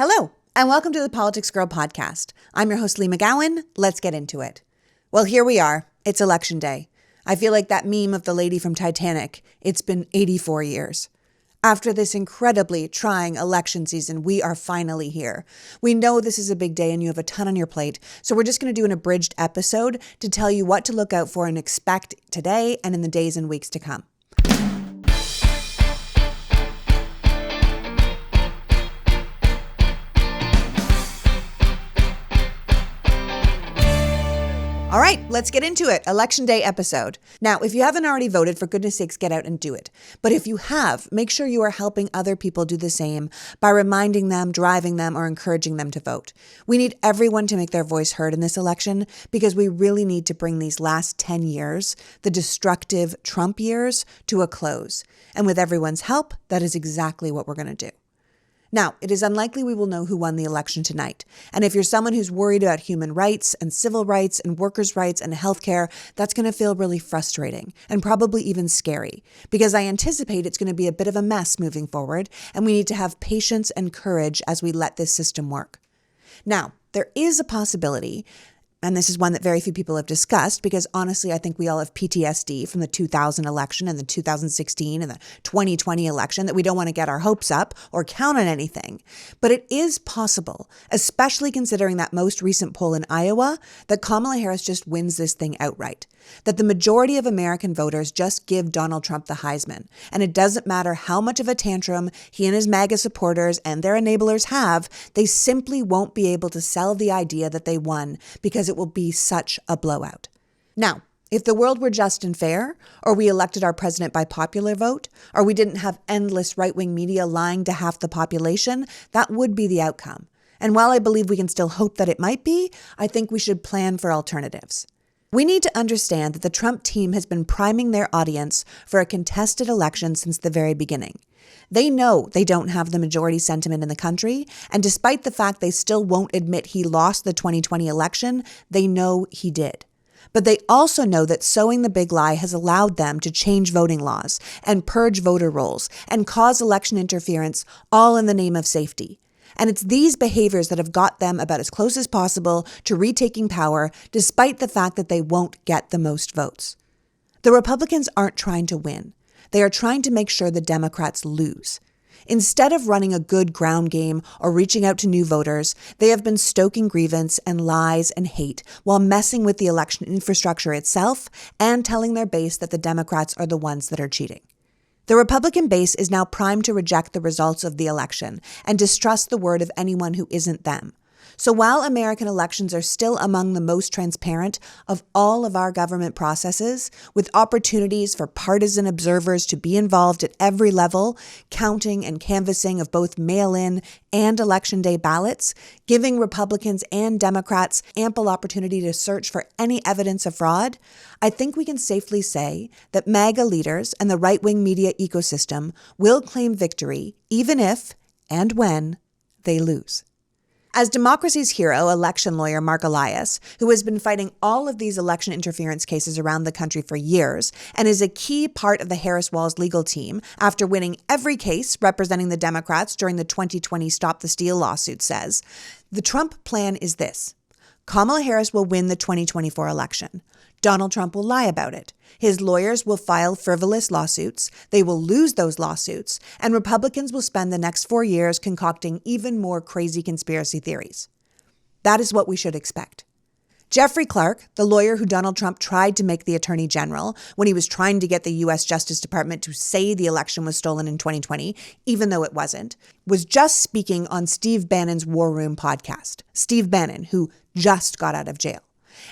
Hello, and welcome to the PoliticsGirl podcast. I'm your host, Lee McGowan. Let's get into it. Well, here we are. It's election day. I feel like that meme of the lady from Titanic. It's been 84 years. After this incredibly trying election season, we are finally here. We know this is a big day and you have a ton on your plate, so we're just going to do an abridged episode to tell you what to look out for and expect today and in the days and weeks to come. All right, let's get into it. Election Day episode. Now, if you haven't already voted, for goodness sakes, get out and do it. But if you have, make sure you are helping other people do the same by reminding them, driving them, or encouraging them to vote. We need everyone to make their voice heard in this election because we really need to bring these last 10 years, the destructive Trump years, to a close. And with everyone's help, that is exactly what we're going to do. Now, it is unlikely we will know who won the election tonight. And if you're someone who's worried about human rights and civil rights and workers' rights and healthcare, that's going to feel really frustrating and probably even scary because I anticipate it's going to be a bit of a mess moving forward, and we need to have patience and courage as we let this system work. Now, there is a possibility, and this is one that very few people have discussed because honestly, I think we all have PTSD from the 2000 election and the 2016 and the 2020 election that we don't want to get our hopes up or count on anything. But it is possible, especially considering that most recent poll in Iowa, that Kamala Harris just wins this thing outright. That the majority of American voters just give Donald Trump the Heisman. And it doesn't matter how much of a tantrum he and his MAGA supporters and their enablers have, they simply won't be able to sell the idea that they won because it will be such a blowout. Now, if the world were just and fair, or we elected our president by popular vote, or we didn't have endless right-wing media lying to half the population, that would be the outcome. And while I believe we can still hope that it might be, I think we should plan for alternatives. We need to understand that the Trump team has been priming their audience for a contested election since the very beginning. They know they don't have the majority sentiment in the country, and despite the fact they still won't admit he lost the 2020 election, they know he did. But they also know that sowing the big lie has allowed them to change voting laws and purge voter rolls and cause election interference, all in the name of safety. And it's these behaviors that have got them about as close as possible to retaking power, despite the fact that they won't get the most votes. The Republicans aren't trying to win. They are trying to make sure the Democrats lose. Instead of running a good ground game or reaching out to new voters, they have been stoking grievance and lies and hate while messing with the election infrastructure itself and telling their base that the Democrats are the ones that are cheating. The Republican base is now primed to reject the results of the election and distrust the word of anyone who isn't them. So while American elections are still among the most transparent of all of our government processes, with opportunities for partisan observers to be involved at every level, counting and canvassing of both mail-in and election day ballots, giving Republicans and Democrats ample opportunity to search for any evidence of fraud, I think we can safely say that MAGA leaders and the right-wing media ecosystem will claim victory even if and when they lose. As democracy's hero, election lawyer Mark Elias, who has been fighting all of these election interference cases around the country for years and is a key part of the Harris-Walz legal team after winning every case representing the Democrats during the 2020 Stop the Steal lawsuit, says, the Trump plan is this. Kamala Harris will win the 2024 election. Donald Trump will lie about it. His lawyers will file frivolous lawsuits. They will lose those lawsuits, and Republicans will spend the next 4 years concocting even more crazy conspiracy theories. That is what we should expect. Jeffrey Clark, the lawyer who Donald Trump tried to make the attorney general when he was trying to get the U.S. Justice Department to say the election was stolen in 2020, even though it wasn't, was just speaking on Steve Bannon's War Room podcast. Steve Bannon, who just got out of jail.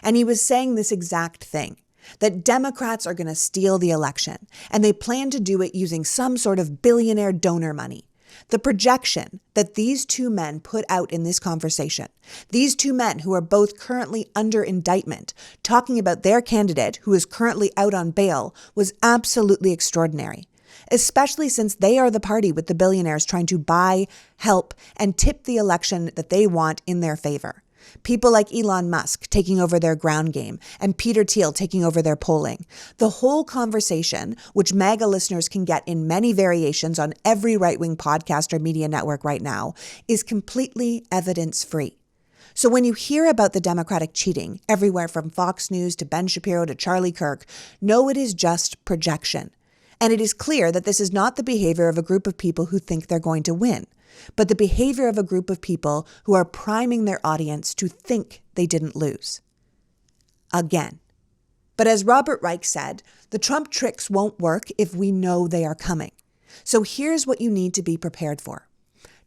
And he was saying this exact thing, that Democrats are going to steal the election, and they plan to do it using some sort of billionaire donor money. The projection that these two men put out in this conversation, these two men who are both currently under indictment, talking about their candidate who is currently out on bail, was absolutely extraordinary, especially since they are the party with the billionaires trying to buy, help, and tip the election that they want in their favor. People like Elon Musk taking over their ground game and Peter Thiel taking over their polling. The whole conversation, which MAGA listeners can get in many variations on every right-wing podcast or media network right now, is completely evidence-free. So when you hear about the Democratic cheating, everywhere from Fox News to Ben Shapiro to Charlie Kirk, know it is just projection. And it is clear that this is not the behavior of a group of people who think they're going to win, but the behavior of a group of people who are priming their audience to think they didn't lose. Again. But as Robert Reich said, the Trump tricks won't work if we know they are coming. So here's what you need to be prepared for.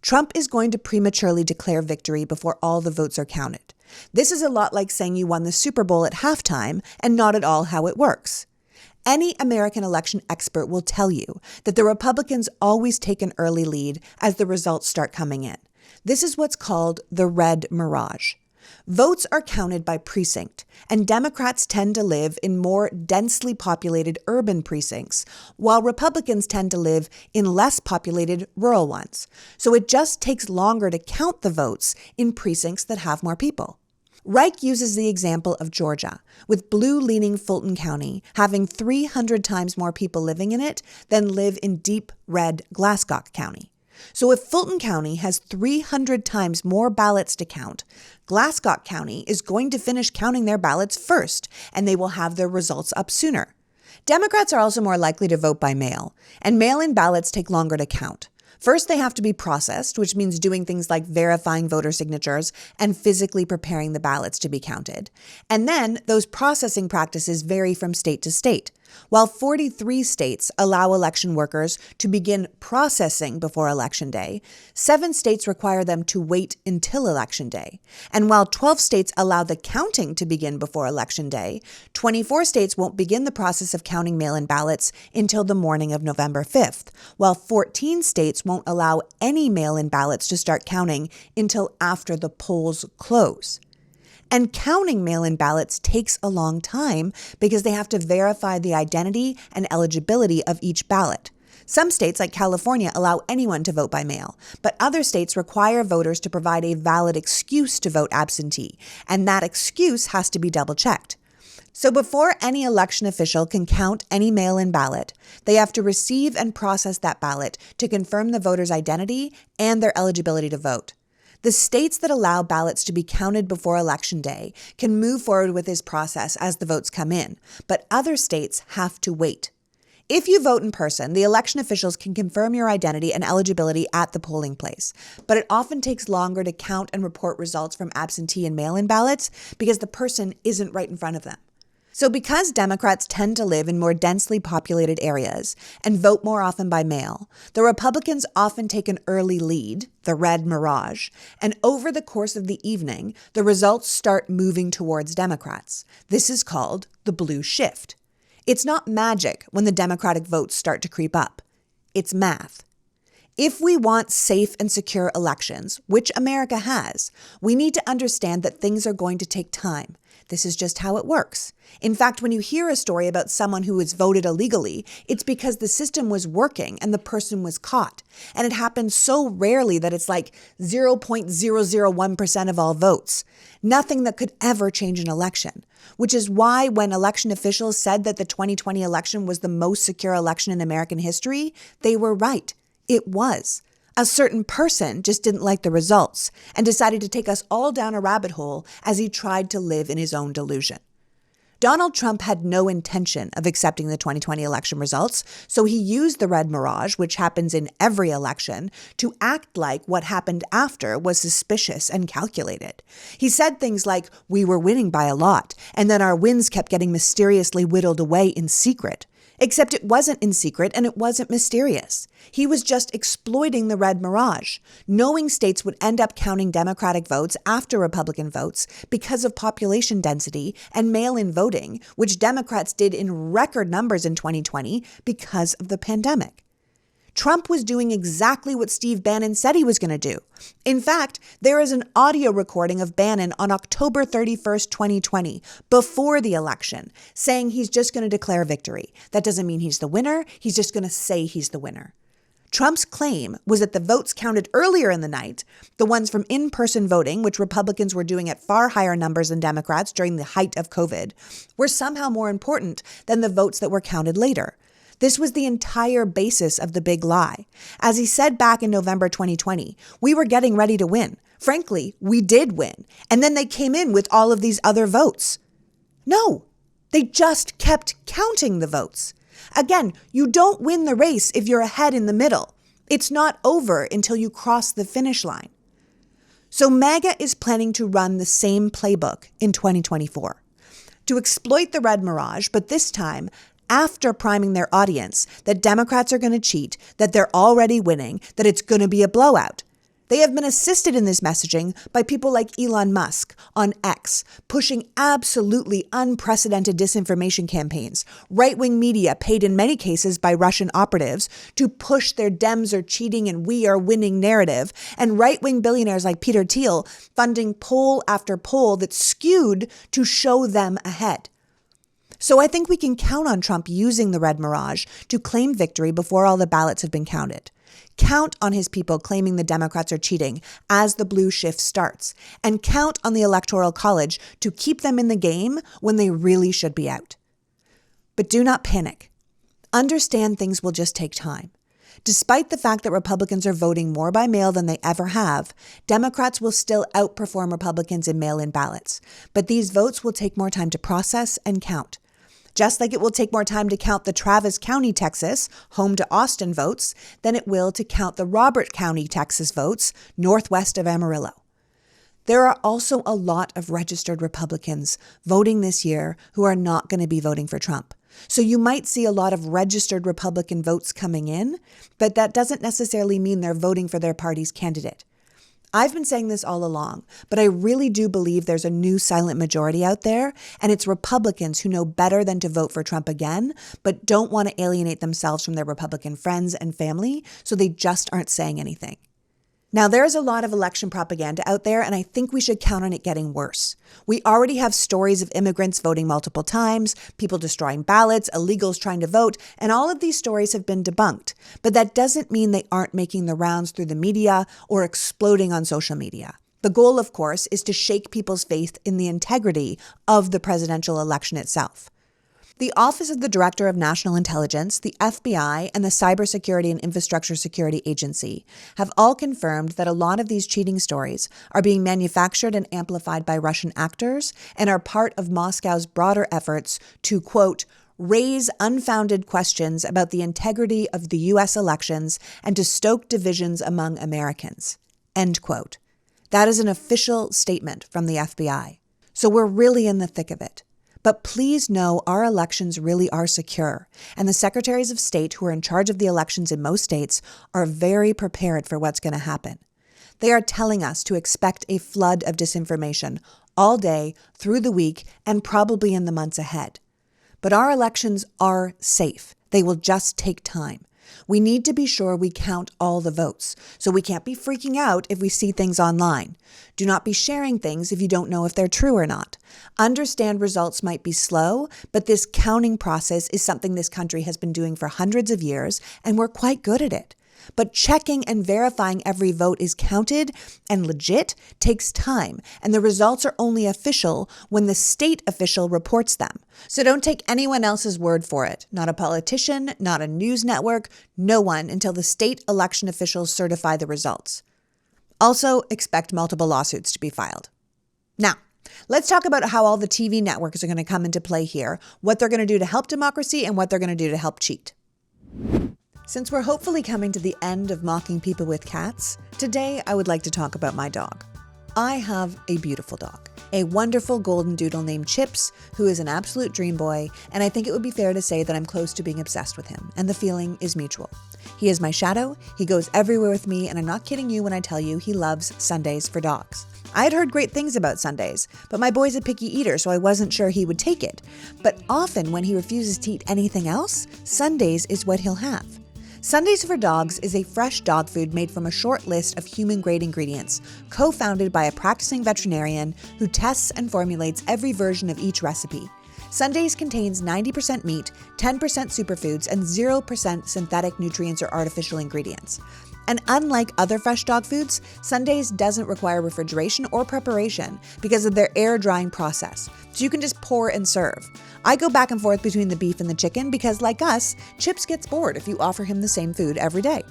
Trump is going to prematurely declare victory before all the votes are counted. This is a lot like saying you won the Super Bowl at halftime and not at all how it works. Any American election expert will tell you that the Republicans always take an early lead as the results start coming in. This is what's called the red mirage. Votes are counted by precinct, and Democrats tend to live in more densely populated urban precincts, while Republicans tend to live in less populated rural ones. So it just takes longer to count the votes in precincts that have more people. Reich uses the example of Georgia, with blue-leaning Fulton County having 300 times more people living in it than live in deep red Glasscock County. So if Fulton County has 300 times more ballots to count, Glasscock County is going to finish counting their ballots first, and they will have their results up sooner. Democrats are also more likely to vote by mail, and mail-in ballots take longer to count. First, they have to be processed, which means doing things like verifying voter signatures and physically preparing the ballots to be counted. And then those processing practices vary from state to state. While 43 states allow election workers to begin processing before Election Day, 7 states require them to wait until Election Day. And while 12 states allow the counting to begin before Election Day, 24 states won't begin the process of counting mail-in ballots until the morning of November 5th, while 14 states won't allow any mail-in ballots to start counting until after the polls close. And counting mail-in ballots takes a long time because they have to verify the identity and eligibility of each ballot. Some states, like California, allow anyone to vote by mail, but other states require voters to provide a valid excuse to vote absentee, and that excuse has to be double-checked. So before any election official can count any mail-in ballot, they have to receive and process that ballot to confirm the voter's identity and their eligibility to vote. The states that allow ballots to be counted before Election Day can move forward with this process as the votes come in, but other states have to wait. If you vote in person, the election officials can confirm your identity and eligibility at the polling place, but it often takes longer to count and report results from absentee and mail-in ballots because the person isn't right in front of them. So because Democrats tend to live in more densely populated areas and vote more often by mail, the Republicans often take an early lead, the red mirage, and over the course of the evening, the results start moving towards Democrats. This is called the blue shift. It's not magic when the Democratic votes start to creep up. It's math. If we want safe and secure elections, which America has, we need to understand that things are going to take time. This is just how it works. In fact, when you hear a story about someone who has voted illegally, it's because the system was working and the person was caught. And it happens so rarely that it's like 0.001% of all votes. Nothing that could ever change an election. Which is why when election officials said that the 2020 election was the most secure election in American history, they were right. It was. A certain person just didn't like the results and decided to take us all down a rabbit hole as he tried to live in his own delusion. Donald Trump had no intention of accepting the 2020 election results, so he used the red mirage, which happens in every election, to act like what happened after was suspicious and calculated. He said things like, "We were winning by a lot, and then our wins kept getting mysteriously whittled away in secret." Except it wasn't in secret and it wasn't mysterious. He was just exploiting the red mirage, knowing states would end up counting Democratic votes after Republican votes because of population density and mail-in voting, which Democrats did in record numbers in 2020 because of the pandemic. Trump was doing exactly what Steve Bannon said he was going to do. In fact, there is an audio recording of Bannon on October 31st, 2020, before the election, saying he's just going to declare victory. That doesn't mean he's the winner. He's just going to say he's the winner. Trump's claim was that the votes counted earlier in the night, the ones from in-person voting, which Republicans were doing at far higher numbers than Democrats during the height of COVID, were somehow more important than the votes that were counted later. This was the entire basis of the big lie. As he said back in November 2020, we were getting ready to win. Frankly, we did win. And then they came in with all of these other votes. No, they just kept counting the votes. Again, you don't win the race if you're ahead in the middle. It's not over until you cross the finish line. So MAGA is planning to run the same playbook in 2024. To exploit the red mirage, but this time, after priming their audience that Democrats are going to cheat, that they're already winning, that it's going to be a blowout. They have been assisted in this messaging by people like Elon Musk on X, pushing absolutely unprecedented disinformation campaigns, right-wing media paid in many cases by Russian operatives to push their Dems are cheating and we are winning narrative, and right-wing billionaires like Peter Thiel funding poll after poll that's skewed to show them ahead. So I think we can count on Trump using the red mirage to claim victory before all the ballots have been counted. Count on his people claiming the Democrats are cheating as the blue shift starts, and count on the Electoral College to keep them in the game when they really should be out. But do not panic. Understand things will just take time. Despite the fact that Republicans are voting more by mail than they ever have, Democrats will still outperform Republicans in mail-in ballots. But these votes will take more time to process and count. Just like it will take more time to count the Travis County, Texas, home to Austin votes, than it will to count the Robert County, Texas votes, northwest of Amarillo. There are also a lot of registered Republicans voting this year who are not going to be voting for Trump. So you might see a lot of registered Republican votes coming in, but that doesn't necessarily mean they're voting for their party's candidate. I've been saying this all along, but I really do believe there's a new silent majority out there, and it's Republicans who know better than to vote for Trump again, but don't want to alienate themselves from their Republican friends and family, so they just aren't saying anything. Now, there's a lot of election propaganda out there, and I think we should count on it getting worse. We already have stories of immigrants voting multiple times, people destroying ballots, illegals trying to vote, and all of these stories have been debunked. But that doesn't mean they aren't making the rounds through the media or exploding on social media. The goal, of course, is to shake people's faith in the integrity of the presidential election itself. The Office of the Director of National Intelligence, the FBI, and the Cybersecurity and Infrastructure Security Agency have all confirmed that a lot of these cheating stories are being manufactured and amplified by Russian actors and are part of Moscow's broader efforts to, quote, raise unfounded questions about the integrity of the U.S. elections and to stoke divisions among Americans, end quote. That is an official statement from the FBI. So we're really in the thick of it. But please know our elections really are secure, and the secretaries of state who are in charge of the elections in most states are very prepared for what's going to happen. They are telling us to expect a flood of disinformation all day, through the week, and probably in the months ahead. But our elections are safe. They will just take time. We need to be sure we count all the votes, so we can't be freaking out if we see things online. Do not be sharing things if you don't know if they're true or not. Understand results might be slow, but this counting process is something this country has been doing for hundreds of years, and we're quite good at it. But checking and verifying every vote is counted and legit takes time, and the results are only official when the state official reports them. So don't take anyone else's word for it. Not a politician, not a news network, no one until the state election officials certify the results. Also, expect multiple lawsuits to be filed. Now, let's talk about how all the TV networks are going to come into play here, what they're going to do to help democracy and what they're going to do to help cheat. Since we're hopefully coming to the end of mocking people with cats, today I would like to talk about my dog. I have a beautiful dog, a wonderful golden doodle named Chips, who is an absolute dream boy, and I think it would be fair to say that I'm close to being obsessed with him, and the feeling is mutual. He is my shadow, he goes everywhere with me, and I'm not kidding you when I tell you he loves Sundays for dogs. I had heard great things about Sundays, but my boy's a picky eater, so I wasn't sure he would take it. But often when he refuses to eat anything else, Sundays is what he'll have. Sundays for Dogs is a fresh dog food made from a short list of human-grade ingredients, co-founded by a practicing veterinarian who tests and formulates every version of each recipe. Sundays contains 90% meat, 10% superfoods, and 0% synthetic nutrients or artificial ingredients. And unlike other fresh dog foods, Sundays doesn't require refrigeration or preparation because of their air drying process. So you can just pour and serve. I go back and forth between the beef and the chicken because, like us, Chips gets bored if you offer him the same food every day.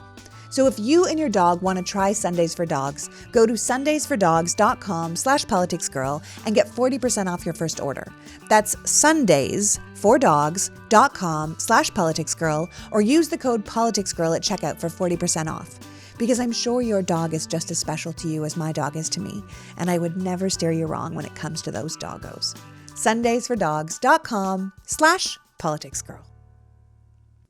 So if you and your dog want to try Sundays for Dogs, go to sundaysfordogs.com/politicsgirl and get 40% off your first order. That's sundaysfordogs.com/politicsgirl, or use the code politicsgirl at checkout for 40% off. Because I'm sure your dog is just as special to you as my dog is to me, and I would never steer you wrong when it comes to those doggos. sundaysfordogs.com/politicsgirl.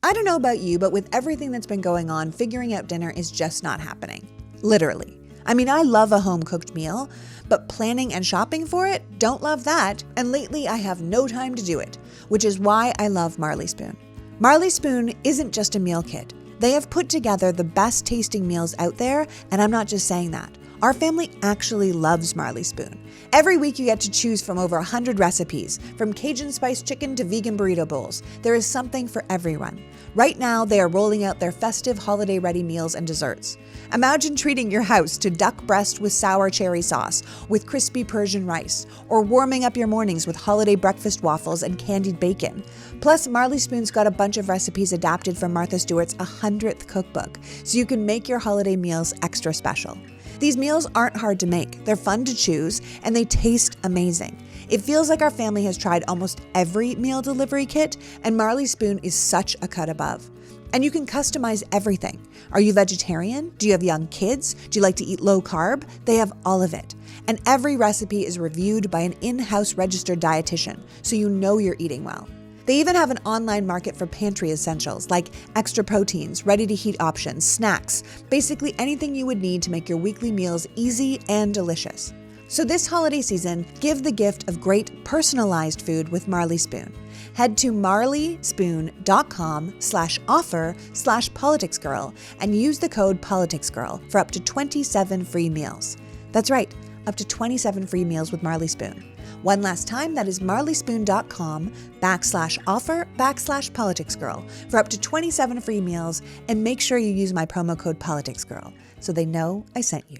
I don't know about you, but with everything that's been going on, figuring out dinner is just not happening. Literally. I mean, I love a home-cooked meal, but planning and shopping for it, don't love that. And lately, I have no time to do it, which is why I love Marley Spoon. Marley Spoon isn't just a meal kit. They have put together the best tasting meals out there, and I'm not just saying that. Our family actually loves Marley Spoon. Every week you get to choose from over 100 recipes, from Cajun spiced chicken to vegan burrito bowls. There is something for everyone. Right now, they are rolling out their festive holiday-ready meals and desserts. Imagine treating your house to duck breast with sour cherry sauce, with crispy Persian rice, or warming up your mornings with holiday breakfast waffles and candied bacon. Plus, Marley Spoon's got a bunch of recipes adapted from Martha Stewart's 100th cookbook, so you can make your holiday meals extra special. These meals aren't hard to make, they're fun to choose, and they taste amazing. It feels like our family has tried almost every meal delivery kit, and Marley Spoon is such a cut above. And you can customize everything. Are you vegetarian? Do you have young kids? Do you like to eat low carb? They have all of it. And every recipe is reviewed by an in-house registered dietitian, so you know you're eating well. They even have an online market for pantry essentials like extra proteins, ready-to-heat options, snacks, basically anything you would need to make your weekly meals easy and delicious. So this holiday season, give the gift of great personalized food with Marley Spoon. Head to marleyspoon.com/offer/politicsgirl and use the code politicsgirl for up to 27 free meals. That's right, up to 27 free meals with Marley Spoon. One last time, that is marleyspoon.com/offer/politicsgirl for up to 27 free meals, and make sure you use my promo code politicsgirl so they know I sent you.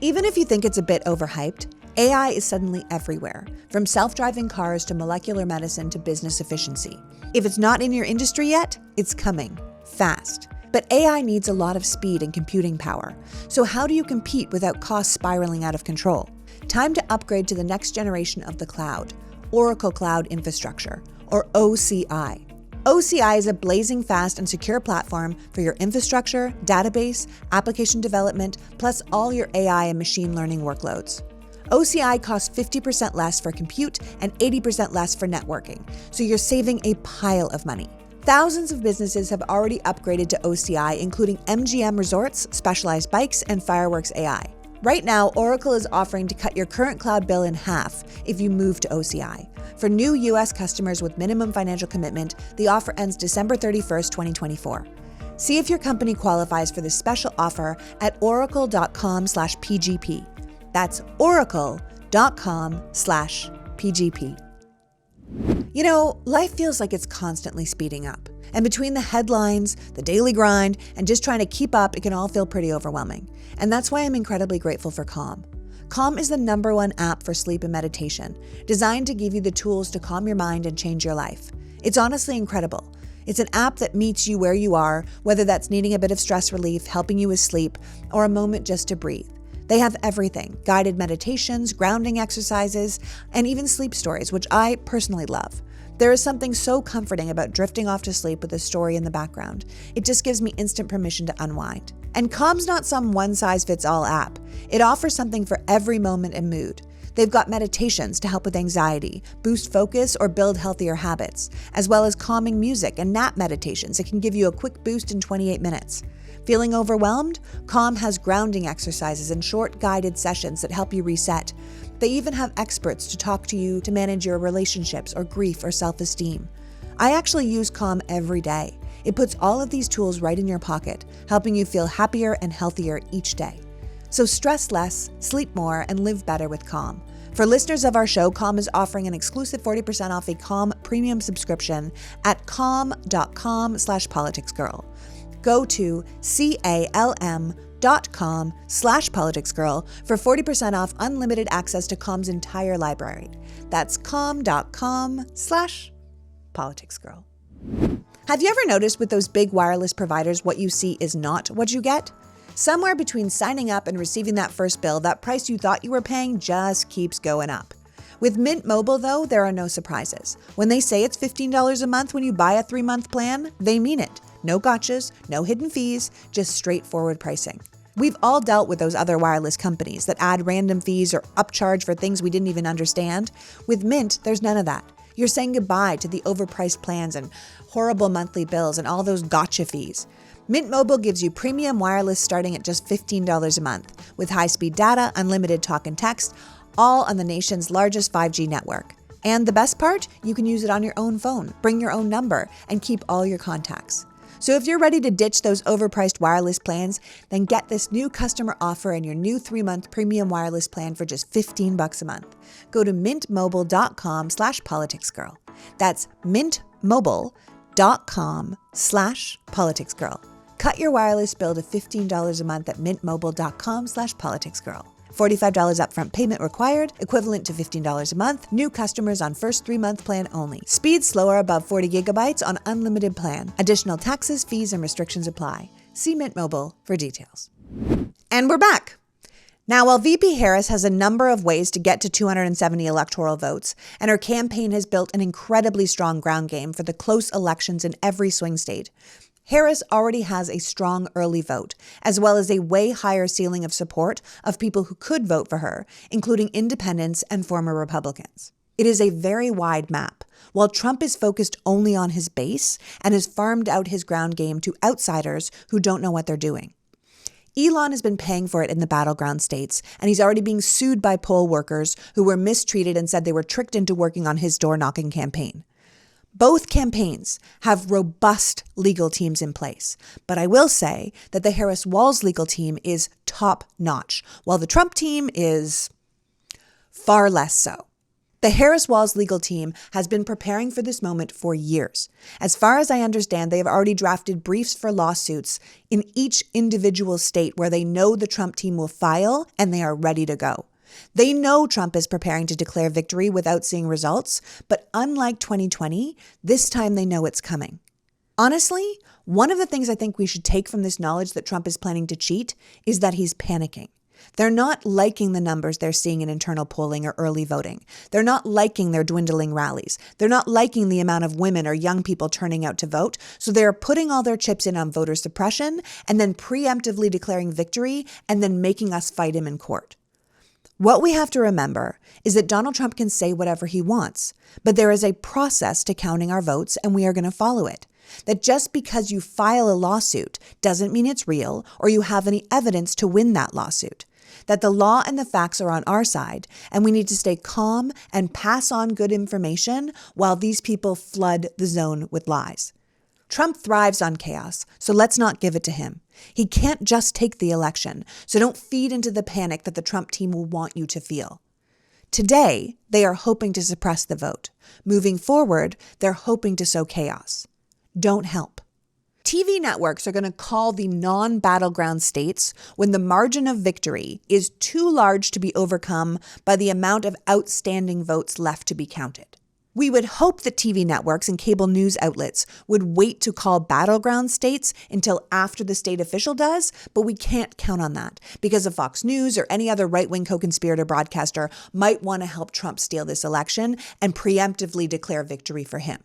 Even if you think it's a bit overhyped, AI is suddenly everywhere, from self-driving cars to molecular medicine to business efficiency. If it's not in your industry yet, it's coming, fast. But AI needs a lot of speed and computing power. So how do you compete without costs spiraling out of control? Time to upgrade to the next generation of the cloud, Oracle Cloud Infrastructure, or OCI. OCI is a blazing fast and secure platform for your infrastructure, database, application development, plus all your AI and machine learning workloads. OCI costs 50% less for compute and 80% less for networking, so you're saving a pile of money. Thousands of businesses have already upgraded to OCI, including MGM Resorts, Specialized Bikes, and Fireworks AI. Right now, Oracle is offering to cut your current cloud bill in half if you move to OCI. For new U.S. customers with minimum financial commitment, the offer ends December 31st, 2024. See if your company qualifies for this special offer at oracle.com/PGP. That's oracle.com/PGP. You know, life feels like it's constantly speeding up. And between the headlines, the daily grind, and just trying to keep up, it can all feel pretty overwhelming. And that's why I'm incredibly grateful for Calm. Calm is the #1 app for sleep and meditation, designed to give you the tools to calm your mind and change your life. It's honestly incredible. It's an app that meets you where you are, whether that's needing a bit of stress relief, helping you with sleep, or a moment just to breathe. They have everything: guided meditations, grounding exercises, and even sleep stories, which I personally love. There is something so comforting about drifting off to sleep with a story in the background. It just gives me instant permission to unwind. And Calm's not some one-size-fits-all app. It offers something for every moment and mood. They've got meditations to help with anxiety, boost focus, or build healthier habits, as well as calming music and nap meditations that can give you a quick boost in 28 minutes. Feeling overwhelmed? Calm has grounding exercises and short guided sessions that help you reset. They even have experts to talk to you to manage your relationships or grief or self-esteem. I actually use Calm every day. It puts all of these tools right in your pocket, helping you feel happier and healthier each day. So stress less, sleep more, and live better with Calm. For listeners of our show, Calm is offering an exclusive 40% off a Calm premium subscription at calm.com/politicsgirl. Go to calm.com/politicsgirl for 40% off unlimited access to Calm's entire library. That's calm.com/politicsgirl. Have you ever noticed with those big wireless providers, what you see is not what you get? Somewhere between signing up and receiving that first bill, that price you thought you were paying just keeps going up. With Mint Mobile, though, there are no surprises. When they say it's $15 a month when you buy a 3-month plan, they mean it. No gotchas, no hidden fees, just straightforward pricing. We've all dealt with those other wireless companies that add random fees or upcharge for things we didn't even understand. With Mint, there's none of that. You're saying goodbye to the overpriced plans and horrible monthly bills and all those gotcha fees. Mint Mobile gives you premium wireless starting at just $15 a month, with high-speed data, unlimited talk and text, all on the nation's largest 5G network. And the best part? You can use it on your own phone, bring your own number, and keep all your contacts. So if you're ready to ditch those overpriced wireless plans, then get this new customer offer and your new 3-month premium wireless plan for just $15 a month. Go to mintmobile.com/politicsgirl. That's mintmobile.com/politicsgirl. Cut your wireless bill to $15 a month at mintmobile.com/politicsgirl. $45 upfront payment required, equivalent to $15 a month. New customers on first 3-month plan only. Speed slower above 40 gigabytes on unlimited plan. Additional taxes, fees, and restrictions apply. See Mint Mobile for details. And we're back. Now, while VP Harris has a number of ways to get to 270 electoral votes, and her campaign has built an incredibly strong ground game for the close elections in every swing state, Harris already has a strong early vote, as well as a way higher ceiling of support of people who could vote for her, including independents and former Republicans. It is a very wide map. While Trump is focused only on his base and has farmed out his ground game to outsiders who don't know what they're doing. Elon has been paying for it in the battleground states, and he's already being sued by poll workers who were mistreated and said they were tricked into working on his door-knocking campaign. Both campaigns have robust legal teams in place, but I will say that the Harris-Walz legal team is top-notch, while the Trump team is far less so. The Harris-Walz legal team has been preparing for this moment for years. As far as I understand, they have already drafted briefs for lawsuits in each individual state where they know the Trump team will file, and they are ready to go. They know Trump is preparing to declare victory without seeing results, but unlike 2020, this time they know it's coming. Honestly, one of the things I think we should take from this knowledge that Trump is planning to cheat is that he's panicking. They're not liking the numbers they're seeing in internal polling or early voting. They're not liking their dwindling rallies. They're not liking the amount of women or young people turning out to vote, so they're putting all their chips in on voter suppression and then preemptively declaring victory and then making us fight him in court. What we have to remember is that Donald Trump can say whatever he wants, but there is a process to counting our votes, and we are going to follow it. That just because you file a lawsuit doesn't mean it's real or you have any evidence to win that lawsuit. That the law and the facts are on our side, and we need to stay calm and pass on good information while these people flood the zone with lies. Trump thrives on chaos, so let's not give it to him. He can't just take the election, so don't feed into the panic that the Trump team will want you to feel. Today, they are hoping to suppress the vote. Moving forward, they're hoping to sow chaos. Don't help. TV networks are going to call the non-battleground states when the margin of victory is too large to be overcome by the amount of outstanding votes left to be counted. We would hope that TV networks and cable news outlets would wait to call battleground states until after the state official does, but we can't count on that because of Fox News or any other right-wing co-conspirator broadcaster might want to help Trump steal this election and preemptively declare victory for him.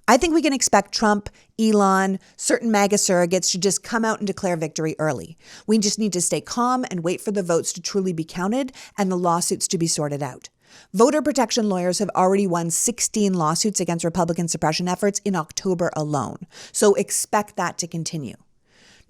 I think we can expect Trump, Elon, certain MAGA surrogates to just come out and declare victory early. We just need to stay calm and wait for the votes to truly be counted and the lawsuits to be sorted out. Voter protection lawyers have already won 16 lawsuits against Republican suppression efforts in October alone, so expect that to continue.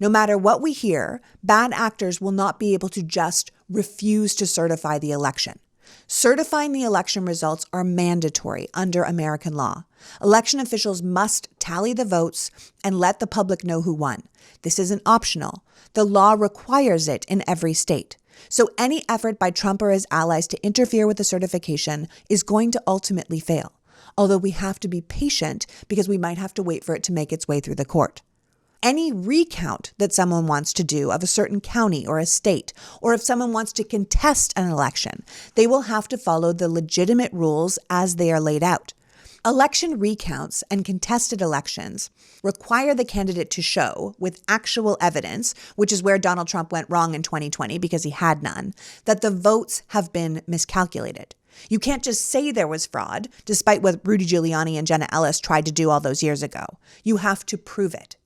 No matter what we hear, bad actors will not be able to just refuse to certify the election. Certifying the election results are mandatory under American law. Election officials must tally the votes and let the public know who won. This isn't optional. The law requires it in every state. So any effort by Trump or his allies to interfere with the certification is going to ultimately fail, although we have to be patient because we might have to wait for it to make its way through the court. Any recount that someone wants to do of a certain county or a state, or if someone wants to contest an election, they will have to follow the legitimate rules as they are laid out. Election recounts and contested elections require the candidate to show, with actual evidence, which is where Donald Trump went wrong in 2020 because he had none, that the votes have been miscalculated. You can't just say there was fraud, despite what Rudy Giuliani and Jenna Ellis tried to do all those years ago. You have to prove it.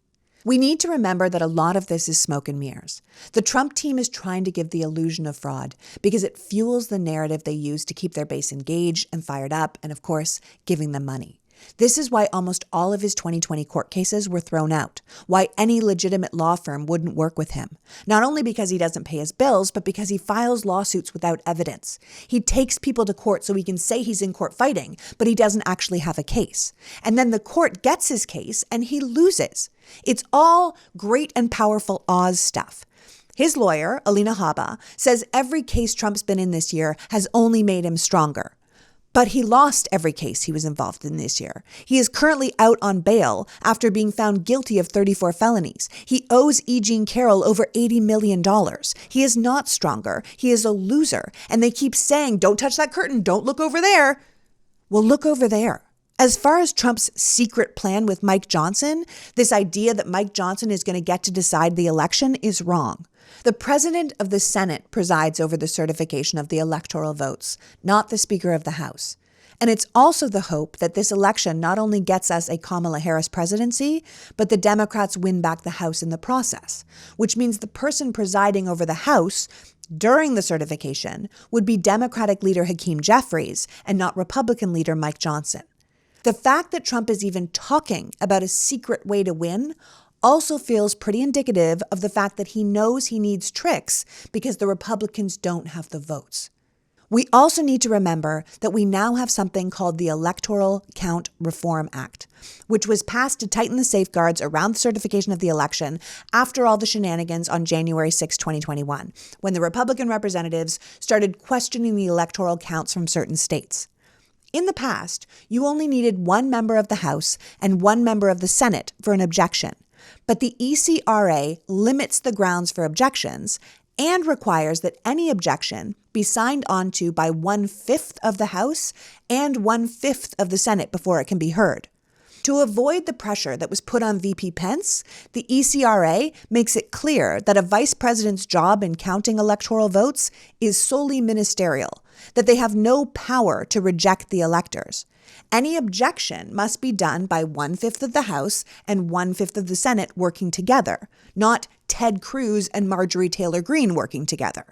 We need to remember that a lot of this is smoke and mirrors. The Trump team is trying to give the illusion of fraud because it fuels the narrative they use to keep their base engaged and fired up and, of course, giving them money. This is why almost all of his 2020 court cases were thrown out, why any legitimate law firm wouldn't work with him. Not only because he doesn't pay his bills, but because he files lawsuits without evidence. He takes people to court so he can say he's in court fighting, but he doesn't actually have a case. And then the court gets his case and he loses. It's all great and powerful Oz stuff. His lawyer, Alina Habba, says every case Trump's been in this year has only made him stronger. But he lost every case he was involved in this year. He is currently out on bail after being found guilty of 34 felonies. He owes E. Jean Carroll over $80 million. He is not stronger. He is a loser. And they keep saying, don't touch that curtain. Don't look over there. Well, look over there. As far as Trump's secret plan with Mike Johnson, this idea that Mike Johnson is going to get to decide the election is wrong. The president of the Senate presides over the certification of the electoral votes, not the Speaker of the House. And it's also the hope that this election not only gets us a Kamala Harris presidency, but the Democrats win back the House in the process, which means the person presiding over the House during the certification would be Democratic leader Hakeem Jeffries and not Republican leader Mike Johnson. The fact that Trump is even talking about a secret way to win also feels pretty indicative of the fact that he knows he needs tricks because the Republicans don't have the votes. We also need to remember that we now have something called the Electoral Count Reform Act, which was passed to tighten the safeguards around the certification of the election after all the shenanigans on January 6, 2021, when the Republican representatives started questioning the electoral counts from certain states. In the past, you only needed one member of the House and one member of the Senate for an objection. But the ECRA limits the grounds for objections and requires that any objection be signed onto by 1/5 of the House and 1/5 of the Senate before it can be heard. To avoid the pressure that was put on VP Pence, the ECRA makes it clear that a vice president's job in counting electoral votes is solely ministerial, that they have no power to reject the electors. Any objection must be done by 1/5 of the House and 1/5 of the Senate working together, not Ted Cruz and Marjorie Taylor Greene working together.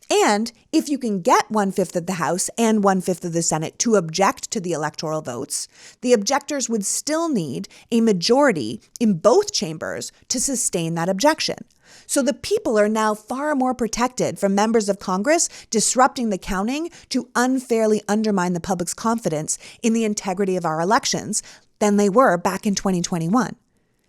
And if you can get 1/5 of the House and 1/5 of the Senate to object to the electoral votes, the objectors would still need a majority in both chambers to sustain that objection. So the people are now far more protected from members of Congress disrupting the counting to unfairly undermine the public's confidence in the integrity of our elections than they were back in 2021.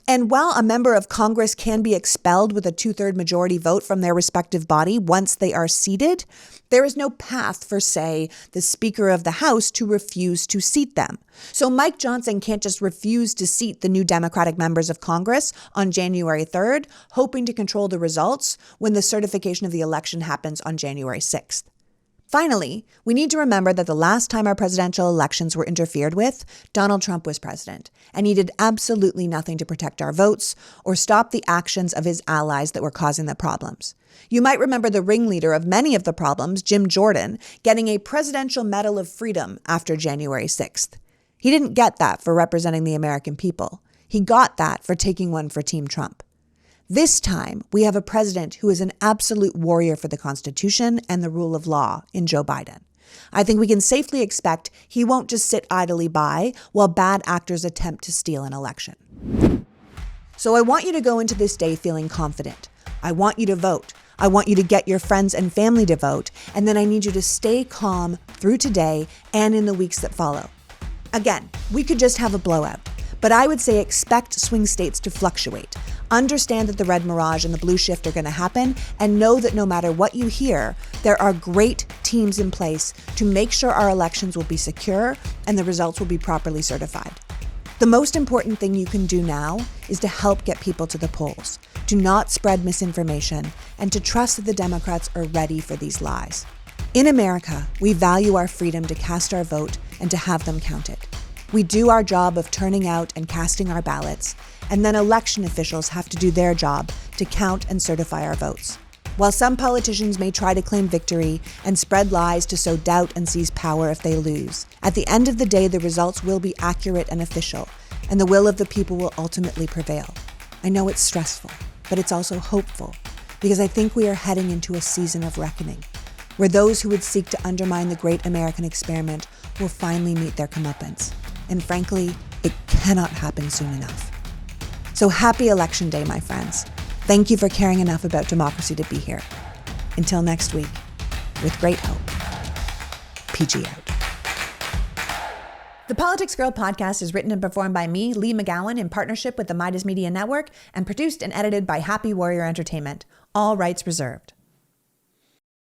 And while a member of Congress can be expelled with a 2/3 majority vote from their respective body once they are seated, there is no path for, say, the Speaker of the House to refuse to seat them. So Mike Johnson can't just refuse to seat the new Democratic members of Congress on January 3rd, hoping to control the results when the certification of the election happens on January 6th. Finally, we need to remember that the last time our presidential elections were interfered with, Donald Trump was president, and he did absolutely nothing to protect our votes or stop the actions of his allies that were causing the problems. You might remember the ringleader of many of the problems, Jim Jordan, getting a Presidential Medal of Freedom after January 6th. He didn't get that for representing the American people. He got that for taking one for Team Trump. This time, we have a president who is an absolute warrior for the Constitution and the rule of law in Joe Biden. I think we can safely expect he won't just sit idly by while bad actors attempt to steal an election. So I want you to go into this day feeling confident. I want you to vote. I want you to get your friends and family to vote. And then I need you to stay calm through today and in the weeks that follow. Again, we could just have a blowout. But I would say expect swing states to fluctuate. Understand that the red mirage and the blue shift are going to happen, and know that no matter what you hear, there are great teams in place to make sure our elections will be secure and the results will be properly certified. The most important thing you can do now is to help get people to the polls, to not spread misinformation, and to trust that the Democrats are ready for these lies. In America, we value our freedom to cast our vote and to have them counted. We do our job of turning out and casting our ballots, and then election officials have to do their job to count and certify our votes. While some politicians may try to claim victory and spread lies to sow doubt and seize power if they lose, at the end of the day, the results will be accurate and official, and the will of the people will ultimately prevail. I know it's stressful, but it's also hopeful, because I think we are heading into a season of reckoning, where those who would seek to undermine the great American experiment will finally meet their comeuppance. And frankly, it cannot happen soon enough. So happy Election Day, my friends. Thank you for caring enough about democracy to be here. Until next week, with great hope, PG out. The PoliticsGirl podcast is written and performed by me, Lee McGowan, in partnership with the Midas Media Network, and produced and edited by Happy Warrior Entertainment. All rights reserved.